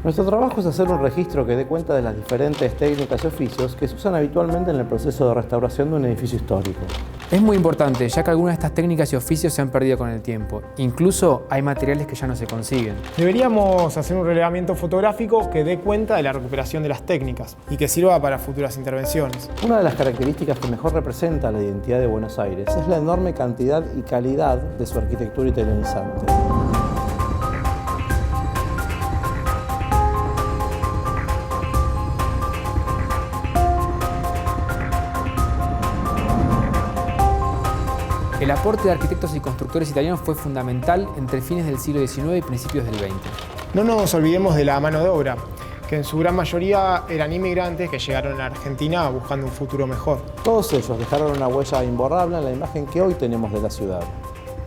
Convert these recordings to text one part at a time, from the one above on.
Nuestro trabajo es hacer un registro que dé cuenta de las diferentes técnicas y oficios que se usan habitualmente en el proceso de restauración de un edificio histórico. Es muy importante, ya que algunas de estas técnicas y oficios se han perdido con el tiempo. Incluso hay materiales que ya no se consiguen. Deberíamos hacer un relevamiento fotográfico que dé cuenta de la recuperación de las técnicas y que sirva para futuras intervenciones. Una de las características que mejor representa la identidad de Buenos Aires es la enorme cantidad y calidad de su arquitectura italianizante. El aporte de arquitectos y constructores italianos fue fundamental entre fines del siglo XIX y principios del XX. No nos olvidemos de la mano de obra, que en su gran mayoría eran inmigrantes que llegaron a Argentina buscando un futuro mejor. Todos ellos dejaron una huella imborrable en la imagen que hoy tenemos de la ciudad,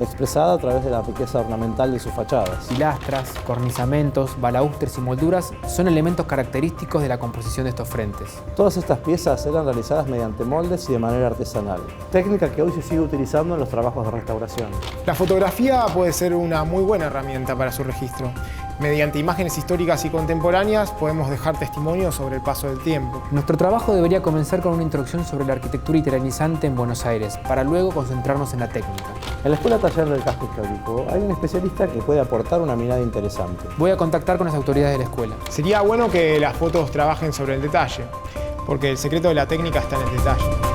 expresada a través de la riqueza ornamental de sus fachadas. Pilastras, cornisamentos, balaustres y molduras son elementos característicos de la composición de estos frentes. Todas estas piezas eran realizadas mediante moldes y de manera artesanal, técnica que hoy se sigue utilizando en los trabajos de restauración. La fotografía puede ser una muy buena herramienta para su registro. Mediante imágenes históricas y contemporáneas podemos dejar testimonio sobre el paso del tiempo. Nuestro trabajo debería comenzar con una introducción sobre la arquitectura italianizante en Buenos Aires, para luego concentrarnos en la técnica. En la Escuela Taller del Casco Histórico hay un especialista que puede aportar una mirada interesante. Voy a contactar con las autoridades de la escuela. Sería bueno que las fotos trabajen sobre el detalle, porque el secreto de la técnica está en el detalle.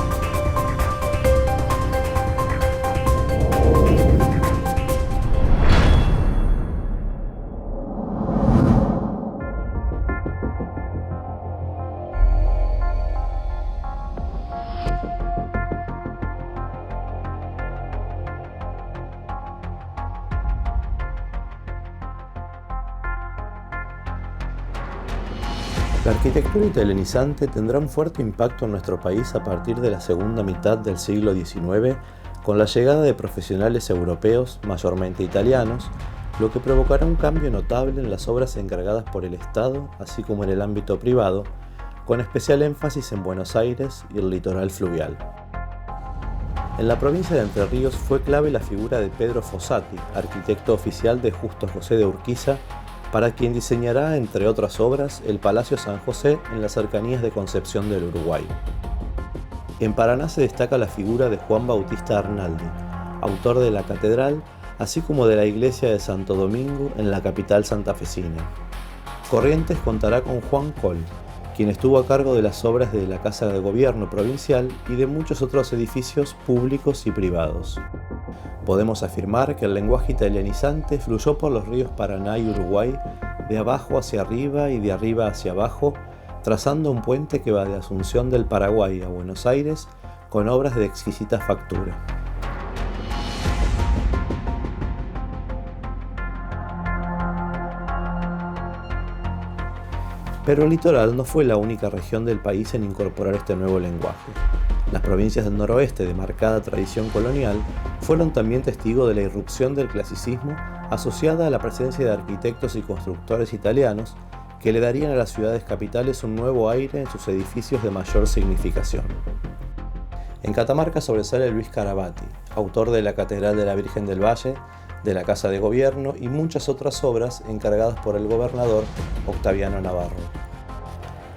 La arquitectura italianizante tendrá un fuerte impacto en nuestro país a partir de la segunda mitad del siglo XIX, con la llegada de profesionales europeos, mayormente italianos, lo que provocará un cambio notable en las obras encargadas por el Estado, así como en el ámbito privado, con especial énfasis en Buenos Aires y el litoral fluvial. En la provincia de Entre Ríos fue clave la figura de Pedro Fossati, arquitecto oficial de Justo José de Urquiza, para quien diseñará, entre otras obras, el Palacio San José en las cercanías de Concepción del Uruguay. En Paraná se destaca la figura de Juan Bautista Arnaldi, autor de la catedral, así como de la iglesia de Santo Domingo en la capital santafesina. Corrientes contará con Juan Coll, quien estuvo a cargo de las obras de la Casa de Gobierno provincial y de muchos otros edificios públicos y privados. Podemos afirmar que el lenguaje italianizante fluyó por los ríos Paraná y Uruguay, de abajo hacia arriba y de arriba hacia abajo, trazando un puente que va de Asunción del Paraguay a Buenos Aires con obras de exquisita factura. Pero el litoral no fue la única región del país en incorporar este nuevo lenguaje. Las provincias del noroeste, de marcada tradición colonial, fueron también testigos de la irrupción del clasicismo asociada a la presencia de arquitectos y constructores italianos que le darían a las ciudades capitales un nuevo aire en sus edificios de mayor significación. En Catamarca sobresale Luis Carabati, autor de la Catedral de la Virgen del Valle, de la Casa de Gobierno y muchas otras obras encargadas por el gobernador Octaviano Navarro.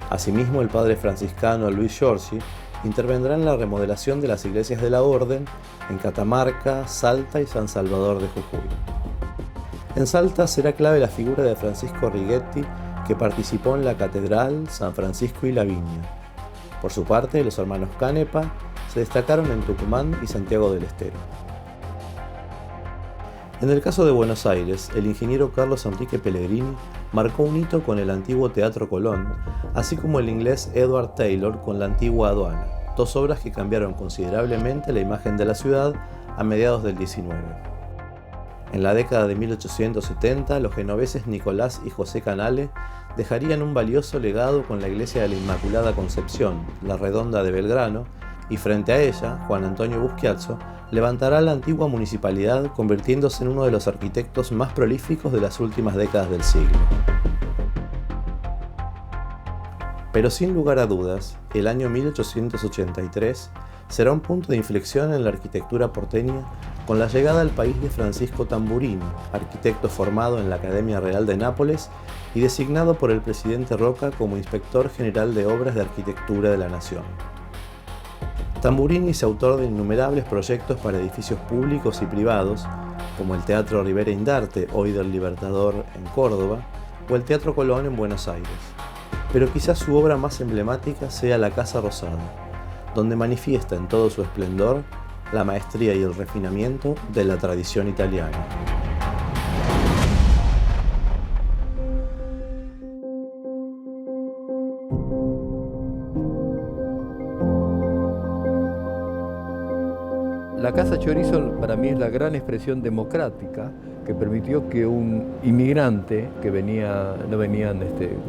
Asimismo, el padre franciscano Luis Giorgi intervendrá en la remodelación de las iglesias de la Orden en Catamarca, Salta y San Salvador de Jujuy. En Salta será clave la figura de Francisco Righetti, que participó en la Catedral, San Francisco y La Viña. Por su parte, los hermanos Canepa se destacaron en Tucumán y Santiago del Estero. En el caso de Buenos Aires, el ingeniero Carlos Enrique Pellegrini marcó un hito con el antiguo Teatro Colón, así como el inglés Edward Taylor con la antigua Aduana, dos obras que cambiaron considerablemente la imagen de la ciudad a mediados del XIX. En la década de 1870, los genoveses Nicolás y José Canale dejarían un valioso legado con la iglesia de la Inmaculada Concepción, la Redonda de Belgrano, y frente a ella, Juan Antonio Buschiazzo levantará la antigua municipalidad, convirtiéndose en uno de los arquitectos más prolíficos de las últimas décadas del siglo. Pero sin lugar a dudas, el año 1883 será un punto de inflexión en la arquitectura porteña con la llegada al país de Francisco Tamburini, arquitecto formado en la Academia Real de Nápoles y designado por el presidente Roca como Inspector General de Obras de Arquitectura de la Nación. Tamburini es autor de innumerables proyectos para edificios públicos y privados, como el Teatro Rivera Indarte, hoy del Libertador en Córdoba, o el Teatro Colón en Buenos Aires. Pero quizás su obra más emblemática sea la Casa Rosada, donde manifiesta en todo su esplendor la maestría y el refinamiento de la tradición italiana. La Casa Chorizo para mí es la gran expresión democrática que permitió que un inmigrante que no venían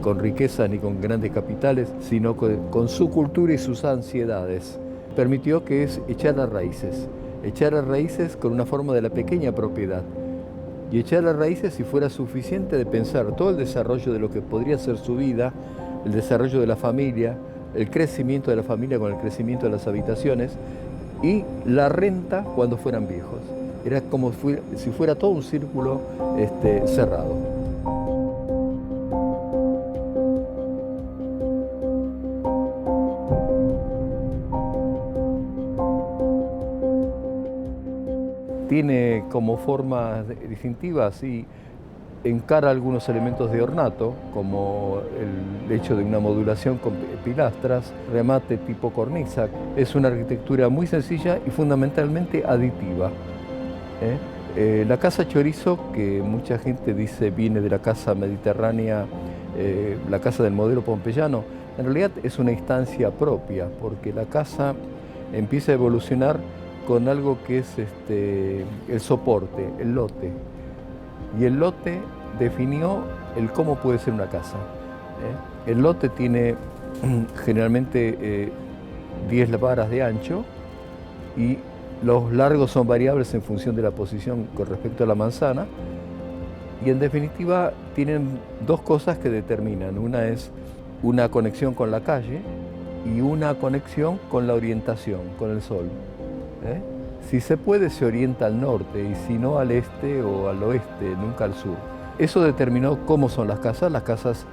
con riqueza ni con grandes capitales, sino con su cultura y sus ansiedades, permitió que echar las raíces con una forma de la pequeña propiedad. Y echar las raíces si fuera suficiente de pensar todo el desarrollo de lo que podría ser su vida, el desarrollo de la familia, el crecimiento de la familia con el crecimiento de las habitaciones, y la renta cuando fueran viejos. Era como si fuera todo un círculo cerrado. Tiene como forma distintiva, así, encara algunos elementos de ornato, como el hecho de una modulación con pilastras, remate tipo cornisa. Es una arquitectura muy sencilla y fundamentalmente aditiva. La Casa Chorizo, que mucha gente dice viene de la casa mediterránea, la casa del modelo pompeyano, en realidad es una instancia propia, porque la casa empieza a evolucionar con algo que es el soporte, el lote. Y el lote definió el cómo puede ser una casa. El lote tiene generalmente 10 varas de ancho y los largos son variables en función de la posición con respecto a la manzana. Y en definitiva tienen dos cosas que determinan. Una es una conexión con la calle y una conexión con la orientación, con el sol. Si se puede, se orienta al norte y si no al este o al oeste, nunca al sur. Eso determinó cómo son las casas. Las casas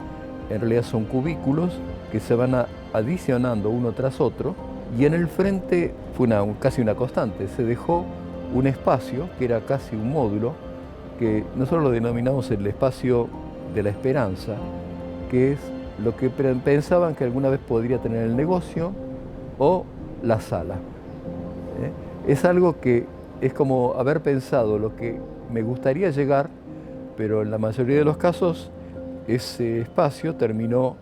en realidad son cubículos que se van adicionando uno tras otro, y en el frente fue casi una constante. Se dejó un espacio que era casi un módulo, que nosotros lo denominamos el espacio de la esperanza, que es lo que pensaban que alguna vez podría tener el negocio o la sala. Es algo que es como haber pensado lo que me gustaría llegar, pero en la mayoría de los casos ese espacio terminó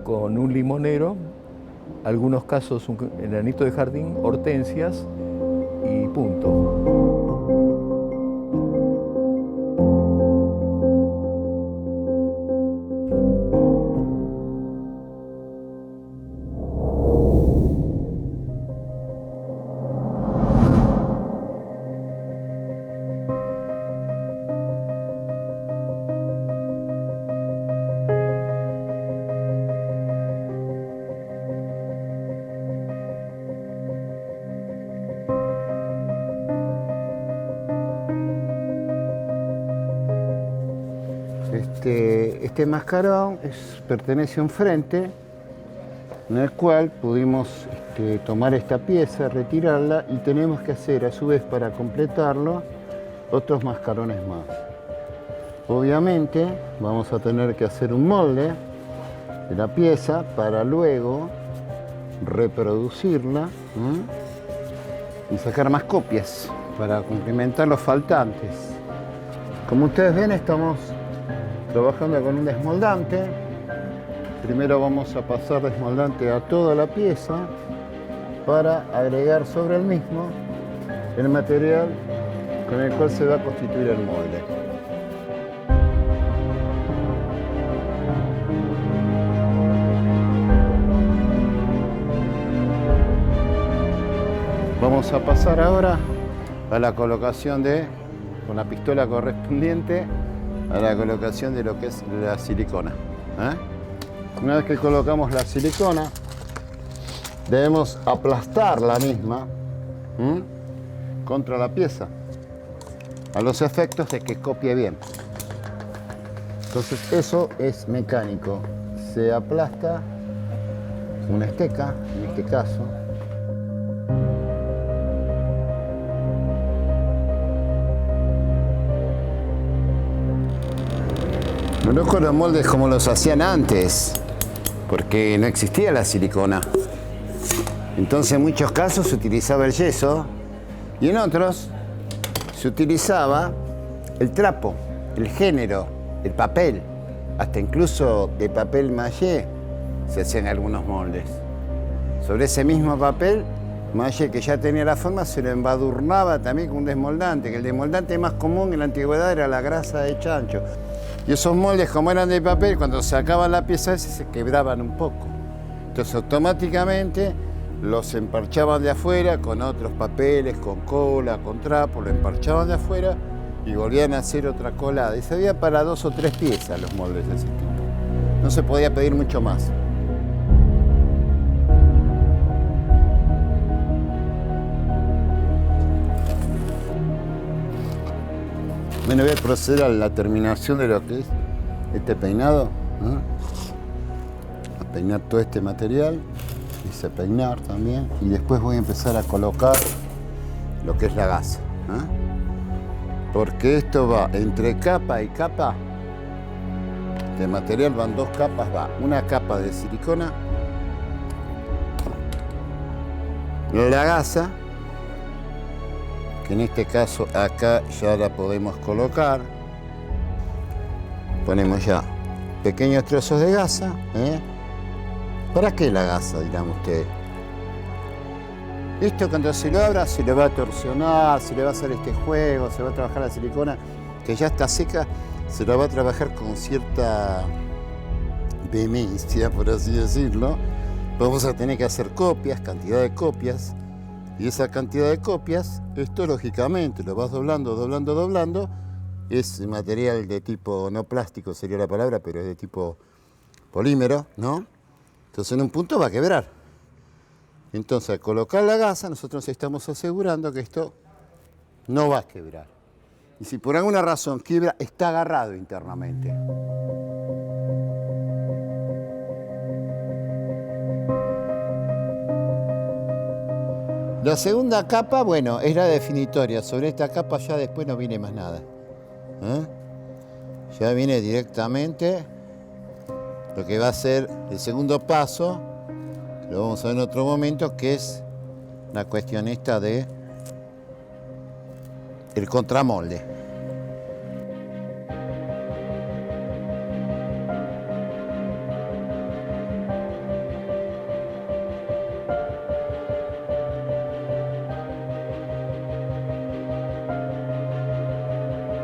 con un limonero, algunos casos un enanito de jardín, hortensias y punto. Este mascarón pertenece a un frente en el cual pudimos tomar esta pieza, retirarla, y tenemos que hacer a su vez, para completarlo, otros mascarones más. Obviamente vamos a tener que hacer un molde de la pieza para luego reproducirla y sacar más copias para complementar los faltantes. Como ustedes ven, estamos trabajando con un desmoldante. Primero vamos a pasar desmoldante a toda la pieza para agregar sobre el mismo el material con el cual se va a constituir el molde. Vamos a pasar ahora a la colocación con la pistola correspondiente, a la colocación de lo que es la silicona. Una vez que colocamos la silicona, debemos aplastar la misma contra la pieza, a los efectos de que copie bien. Entonces eso es mecánico, se aplasta una esteca, en este caso. No conozco los moldes como los hacían antes, porque no existía la silicona. Entonces en muchos casos se utilizaba el yeso y en otros se utilizaba el trapo, el género, el papel, hasta incluso de papel mallé se hacían algunos moldes. Sobre ese mismo papel mallé que ya tenía la forma se lo embadurnaba también con un desmoldante, que el desmoldante más común en la antigüedad era la grasa de chancho. Y esos moldes, como eran de papel, cuando sacaban la pieza esa se quebraban un poco. Entonces automáticamente los emparchaban de afuera con otros papeles, con cola, con trapo, lo emparchaban de afuera y volvían a hacer otra colada. Y se había para 2 o 3 piezas los moldes de ese tipo. No se podía pedir mucho más. Bueno, voy a proceder a la terminación de lo que es este peinado. A peinar todo este material. Hice peinar también. Y después voy a empezar a colocar lo que es la gasa. Porque esto va entre capa y capa. De material van 2 capas. Va una capa de silicona. La gasa. Que en este caso acá ya la podemos colocar. Ponemos ya pequeños trozos de gasa. ¿Para qué la gasa, dirán ustedes? Esto cuando se lo abra se le va a torsionar, se le va a hacer este juego, se va a trabajar la silicona que ya está seca, se la va a trabajar con cierta vehemencia, por así decirlo. Vamos a tener que hacer copias, cantidad de copias. Y esa cantidad de copias, esto lógicamente lo vas doblando, doblando, doblando. Es material de tipo, no plástico sería la palabra, pero es de tipo polímero, ¿no? Entonces en un punto va a quebrar. Entonces al colocar la gasa, nosotros estamos asegurando que esto no va a quebrar. Y si por alguna razón quiebra, está agarrado internamente. La segunda capa, bueno, es la definitoria. Sobre esta capa ya después no viene más nada. Ya viene directamente lo que va a ser el segundo paso, que lo vamos a ver en otro momento, que es la cuestión esta de el contramolde.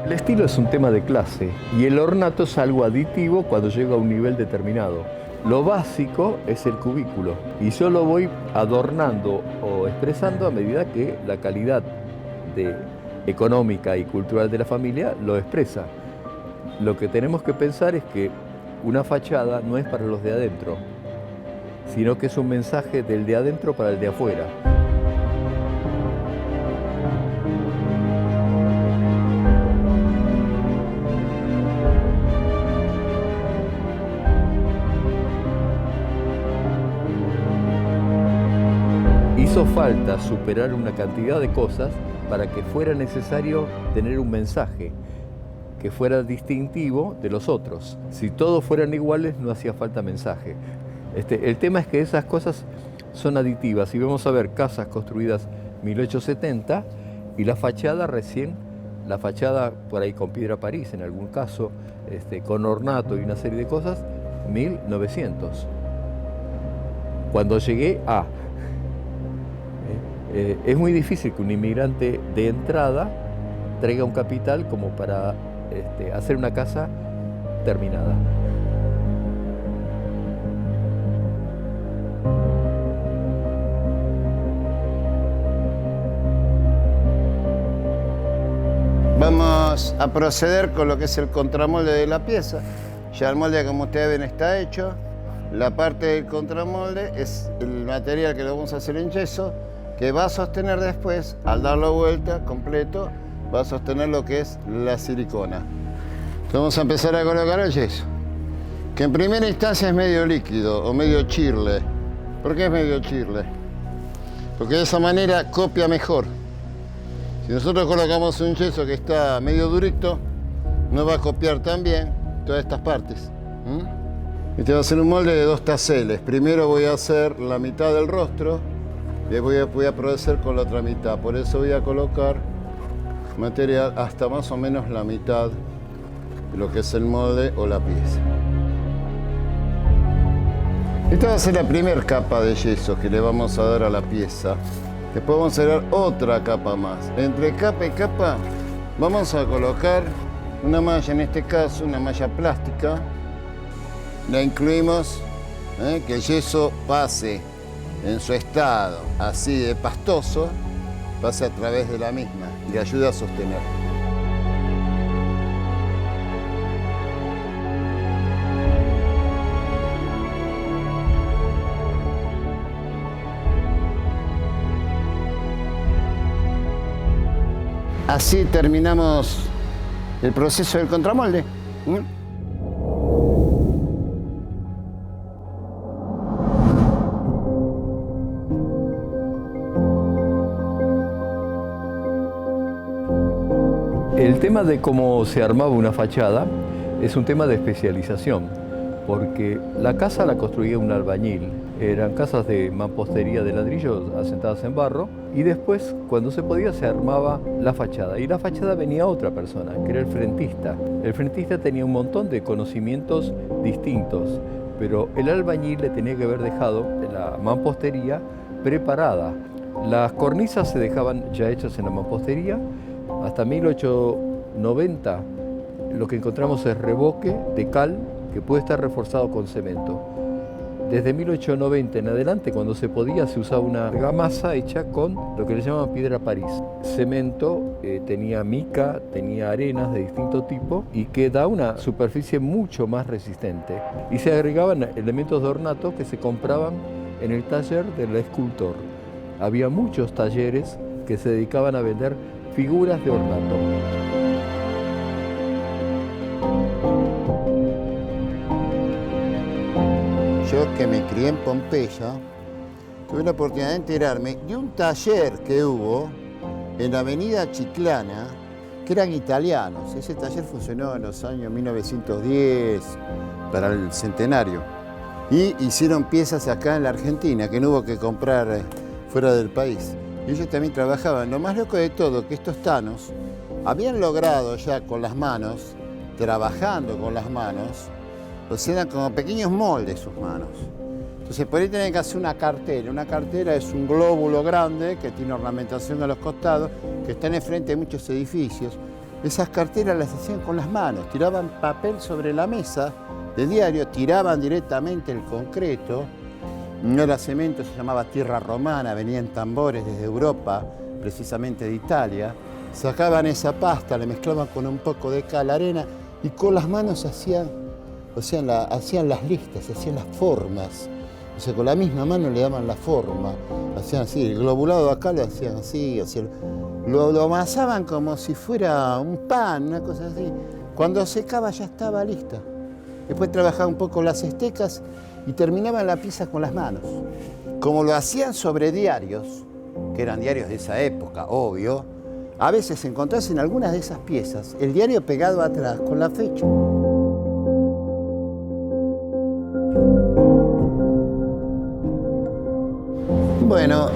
El estilo es un tema de clase y el ornato es algo aditivo cuando llega a un nivel determinado. Lo básico es el cubículo y yo lo voy adornando o expresando a medida que la calidad económica y cultural de la familia lo expresa. Lo que tenemos que pensar es que una fachada no es para los de adentro, sino que es un mensaje del de adentro para el de afuera. Hizo falta superar una cantidad de cosas para que fuera necesario tener un mensaje que fuera distintivo de los otros. Si todos fueran iguales, no hacía falta mensaje. El tema es que esas cosas son aditivas. Y vamos a ver casas construidas 1870 y la fachada por ahí con piedra París en algún caso, con ornato y una serie de cosas, 1900. Cuando llegué a... es muy difícil que un inmigrante de entrada traiga un capital como para hacer una casa terminada. Vamos a proceder con lo que es el contramolde de la pieza. Ya el molde, como ustedes ven, está hecho. La parte del contramolde es el material que lo vamos a hacer en yeso, que va a sostener después, al darlo vuelta completo, va a sostener lo que es la silicona. Entonces vamos a empezar a colocar el yeso, que en primera instancia es medio líquido o medio chirle. ¿Por qué es medio chirle? Porque de esa manera copia mejor. Si nosotros colocamos un yeso que está medio durito, no va a copiar tan bien todas estas partes. Este va a ser un molde de 2 taseles. Primero voy a hacer la mitad del rostro y después voy a proceder con la otra mitad. Por eso voy a colocar material hasta más o menos la mitad de lo que es el molde o la pieza. Esta va a ser la primera capa de yeso que le vamos a dar a la pieza. Después vamos a agregar otra capa más. Entre capa y capa vamos a colocar una malla, en este caso una malla plástica. La incluimos, que el yeso pase en su estado así de pastoso, pase a través de la misma y le ayuda a sostener. Así terminamos el proceso del contramolde. El tema de cómo se armaba una fachada es un tema de especialización, porque la casa la construía un albañil. Eran casas de mampostería de ladrillo asentadas en barro, y después, cuando se podía, se armaba la fachada. Y la fachada venía otra persona, que era el frentista. El frentista tenía un montón de conocimientos distintos, pero el albañil le tenía que haber dejado la mampostería preparada. Las cornisas se dejaban ya hechas en la mampostería. Hasta 1890 lo que encontramos es revoque de cal que puede estar reforzado con cemento. Desde 1890 en adelante, cuando se podía, se usaba una argamasa hecha con lo que le llaman piedra París. Cemento, tenía mica, tenía arenas de distinto tipo y que da una superficie mucho más resistente. Y se agregaban elementos de ornato que se compraban en el taller del escultor. Había muchos talleres que se dedicaban a vender figuras de ornato. Yo, que me crié en Pompeya, tuve la oportunidad de enterarme de un taller que hubo en la avenida Chiclana, que eran italianos. Ese taller funcionó en los años 1910, para el centenario. Y hicieron piezas acá en la Argentina, que no hubo que comprar fuera del país. Y ellos también trabajaban. Lo más loco de todo, que estos tanos habían logrado ya con las manos, trabajando con las manos, o sea, eran como pequeños moldes sus manos. Entonces por ahí tienen que hacer una cartera. Una cartera es un glóbulo grande que tiene ornamentación a los costados, que están enfrente de muchos edificios. Esas carteras las hacían con las manos, tiraban papel sobre la mesa de diario, tiraban directamente el concreto. No era cemento, se llamaba tierra romana, venían tambores desde Europa, precisamente de Italia. Sacaban esa pasta, la mezclaban con un poco de cal, arena, y con las manos hacían las listas, hacían las formas. O sea, con la misma mano le daban la forma. Hacían así, el globulado de acá lo hacían así, lo amasaban como si fuera un pan, una cosa así. Cuando secaba ya estaba lista. Después trabajaban un poco las estecas y terminaban la pieza con las manos. Como lo hacían sobre diarios, que eran diarios de esa época, obvio, a veces encontrás en algunas de esas piezas el diario pegado atrás con la fecha. Bueno,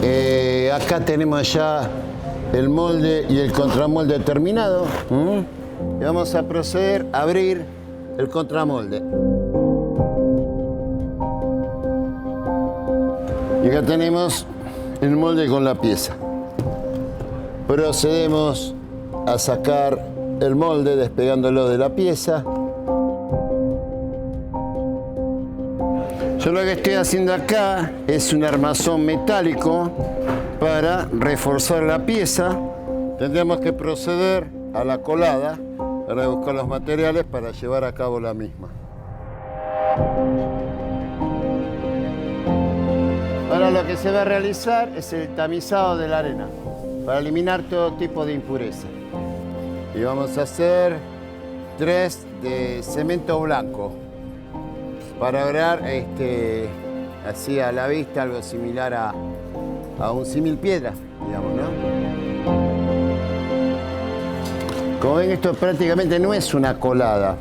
acá tenemos ya el molde y el contramolde terminado. Y vamos a proceder a abrir el contramolde. Y acá tenemos el molde con la pieza. Procedemos a sacar el molde despegándolo de la pieza. Yo lo que estoy haciendo acá es un armazón metálico para reforzar la pieza. Tendremos que proceder a la colada para buscar los materiales para llevar a cabo la misma. Ahora lo que se va a realizar es el tamizado de la arena para eliminar todo tipo de impureza. Y vamos a hacer 3 de cemento blanco para lograr así a la vista algo similar a un símil piedra, digamos, ¿no? Como ven, esto prácticamente no es una colada.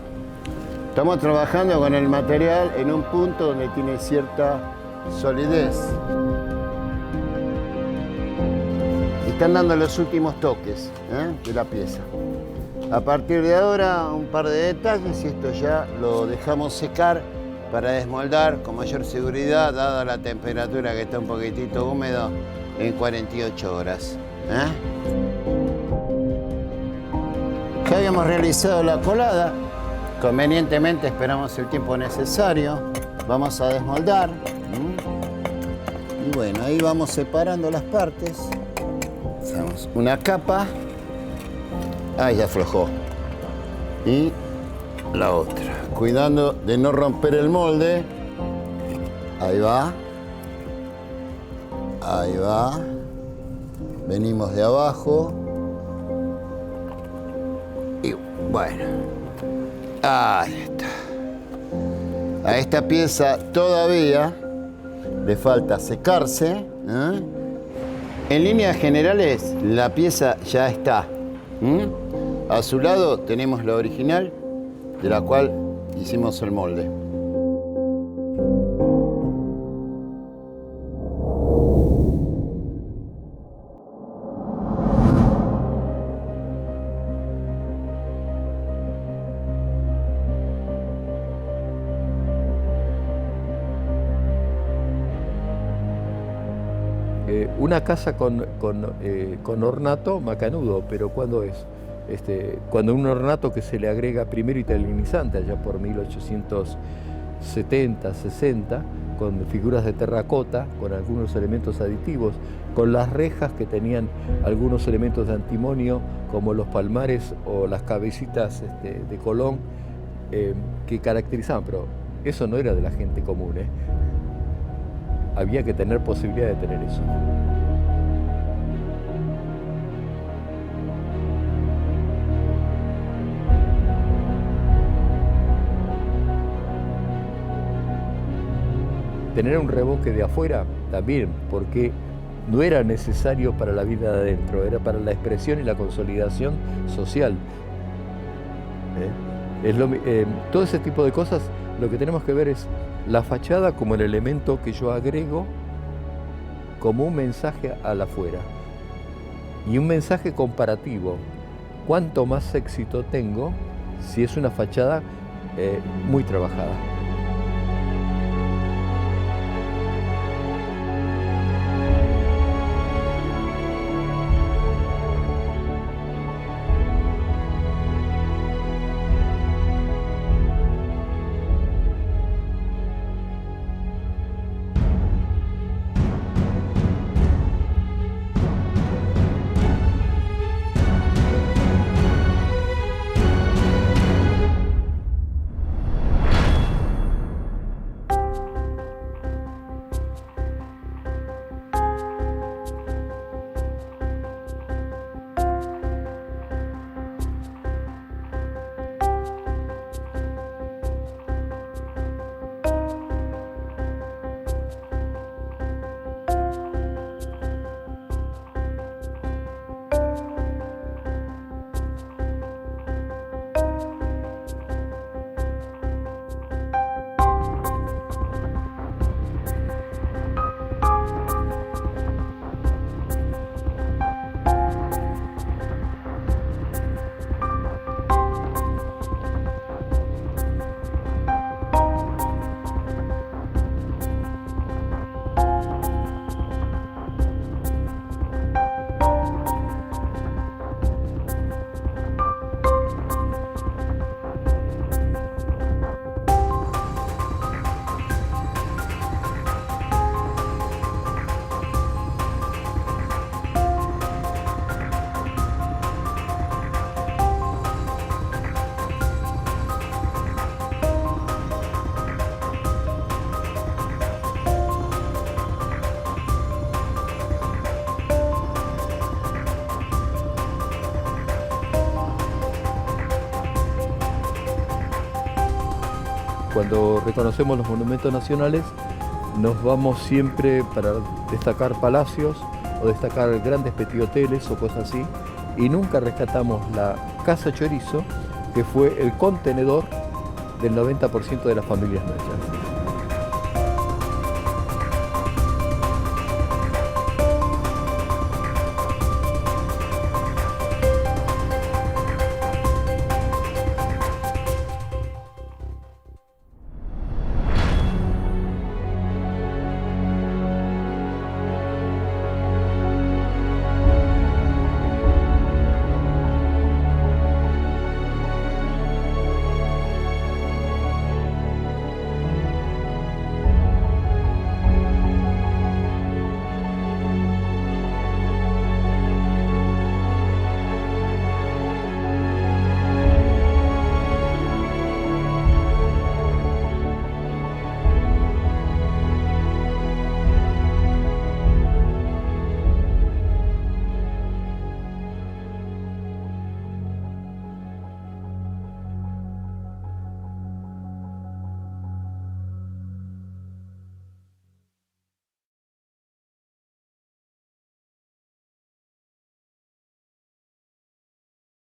Estamos trabajando con el material en un punto donde tiene cierta solidez. Están dando los últimos toques de la pieza. A partir de ahora, un par de detalles y esto ya lo dejamos secar para desmoldar con mayor seguridad, dada la temperatura que está un poquitito húmedo, en 48 horas. Ya habíamos realizado la colada. Convenientemente esperamos el tiempo necesario. Vamos a desmoldar. Y bueno, ahí vamos separando las partes. Hacemos una capa. Ahí ya aflojó. Y la otra. Cuidando de no romper el molde. Ahí va. Ahí va. Venimos de abajo. Y bueno. Ahí está. A esta pieza todavía le falta secarse. En líneas generales, la pieza ya está. A su lado tenemos la original, de la cual hicimos el molde. Una casa con ornato, macanudo, pero ¿cuándo es? Cuando un ornato que se le agrega primero italianizante, allá por 1870, 60, con figuras de terracota, con algunos elementos aditivos, con las rejas que tenían algunos elementos de antimonio, como los palmares o las cabecitas de Colón, que caracterizaban, pero eso no era de la gente común, Había que tener posibilidad de tener eso. Tener un revoque de afuera también, porque no era necesario para la vida de adentro, era para la expresión y la consolidación social. Todo ese tipo de cosas, lo que tenemos que ver es la fachada como el elemento que yo agrego como un mensaje al afuera. Y un mensaje comparativo. Cuánto más éxito tengo si es una fachada muy trabajada. cuando reconocemos los monumentos nacionales nos vamos siempre para destacar palacios o destacar grandes petit hoteles o cosas así, y nunca rescatamos la Casa Chorizo, que fue el contenedor del 90% de las familias nuestras.